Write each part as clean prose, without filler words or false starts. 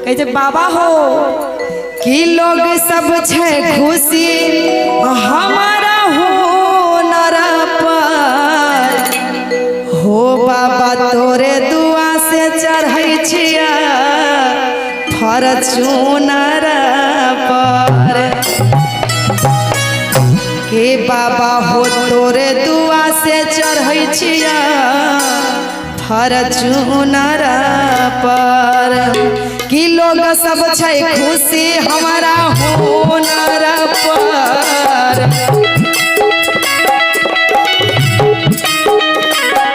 ऐसे बाबा हो कि लोग सब छे खुशी हमारा हो नर पर हो बाबा तोरे दुआ से चढ़ै छिया फॉर्च्यूनर पर के बाबा हो तोरे दुआ से चढ़ै छिया फॉर्च्यूनर पर कि लोग सब छै खुशी हमारा होनर पर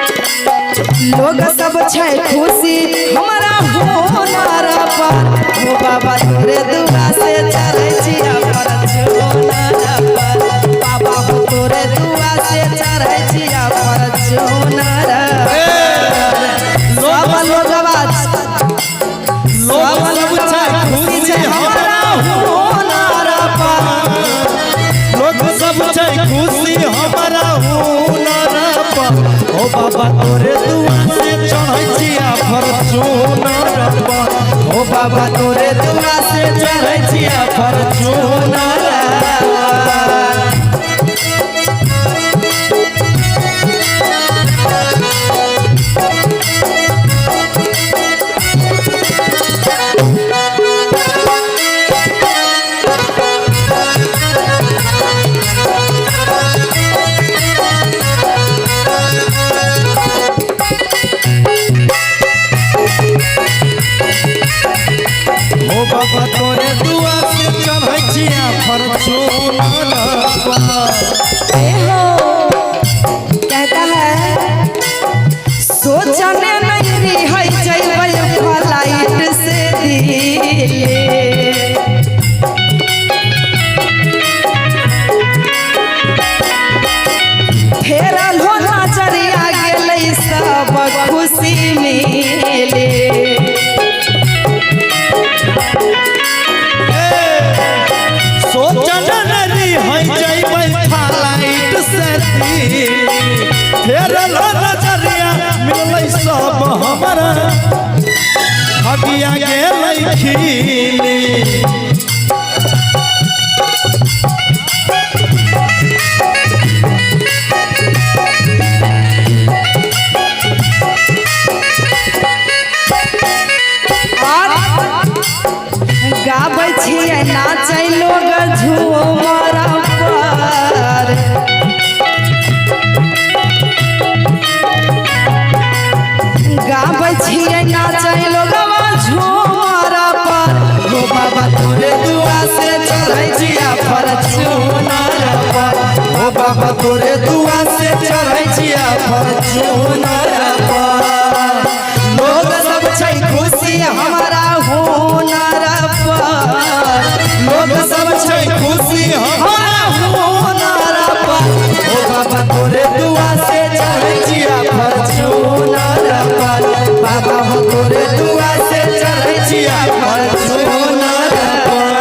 लोग सब छै खुशी हमारा होनर पर हो बाबा तोरे दुआ से चढ़ै छिया फॉर्च्यूनर पर बाबा हो तोरे दुआ से चढ़ै छिया फॉर्च्यूनर सब लोग आवाज खुशी हमारा हुनर पर ओ बाबा तोरे दुआ से चढ़ै छिया फॉर्च्यूनर पर ओ बाबा तोरे दुआ से चढ़ै छिया फॉर्च्यूनर बाबा तोरे दुआ से चढ़ै छिया फॉर्च्यूनर पर कहता है सोचने नहीं रही जैबै फ्लाइट से दिले फेरल हो नजरिया गेलै सब खुशी मिले सब हमारा हगिया गेलै खिली गाबै छियै नाचै लोग झूमर पर गाबै छियै नाचै लोगवा झूमर पर हो बाबा तोरे दुआ से चढ़ै छिया फॉर्च्यूनर पर हो बाबा तोरे दुआ से चढ़ै छिया फॉर्च्यूनर पर लोग सब छै खुशी हमारा होनर पर लोग सब छै खुशी हमारा होनर पर हो बाबा तोरे दुआ से चढ़ै छिया फॉर्च्यूनर पर बाबा हो तोरे दुआ से चढ़ै छिया फॉर्च्यूनर पर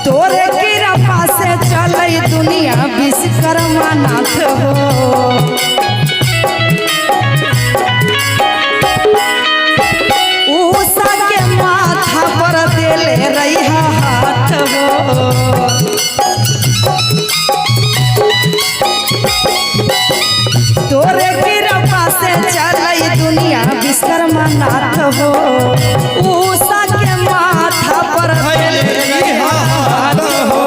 तोरे कृपा से चलै दुनिया विश्वकर्मा नाथ हो उषा के माथा पर देले रही हाथ हो तोरे कृपा से चलै दुनिया विश्वकर्मा नाथ हो उषा के माथा पर देले रही हाथ हो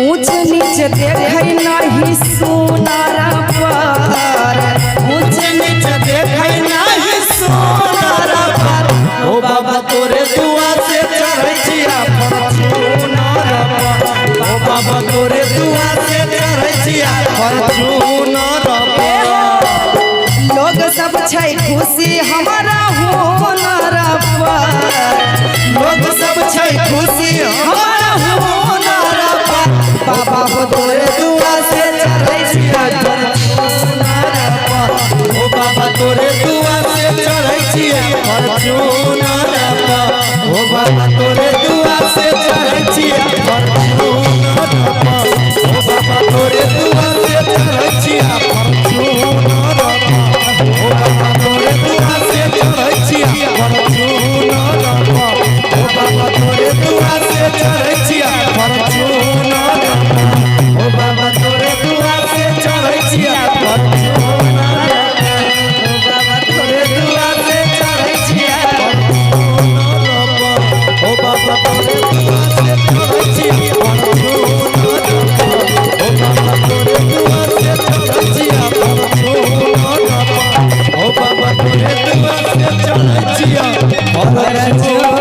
ऊंच नीच देखै नहीं सुनर पर ऊंच नीच देखै नहीं सुनर पर ओ बाबा तोरे दुआ से फॉर्च्यूनर लोग सब छै खुशी हमारा हुनर पर लोग सब छै खुशी हमारा हुनर पर बाबा हो तोरे दुआ से चढ़ै छियै ओ बाबा तोरे दुआ से चढ़ै छियै फॉर्च्यूनर ओ बाबा तोरे दुआ से चढ़ै छियै फॉर्च्यूनर ओ बाबा तोरे दुआ से चढ़ै छियै फॉर्च्यूनर ओ बाबा तोरे दुआ से चढ़ै छियै फॉर्च्यूनर ओ बाबा तोरे दुआ से चढ़ै छियै फॉर्च्यूनर ओ बाबा तोरे दुआ से चढ़ै छियै फॉर्च्यूनर ओ बाबा तोरे दुआ से चढ़ै छियै फॉर्च्यूनर ओ बाबा तोरे दुआ से चढ़ै छियै फॉर्च्यूनर ओ बाबा तोरे दुआ से चढ़ै छियै फॉर्च्यूनर ओ बाबा तोरे दुआ से चढ़ै छियै फॉर्च्यूनर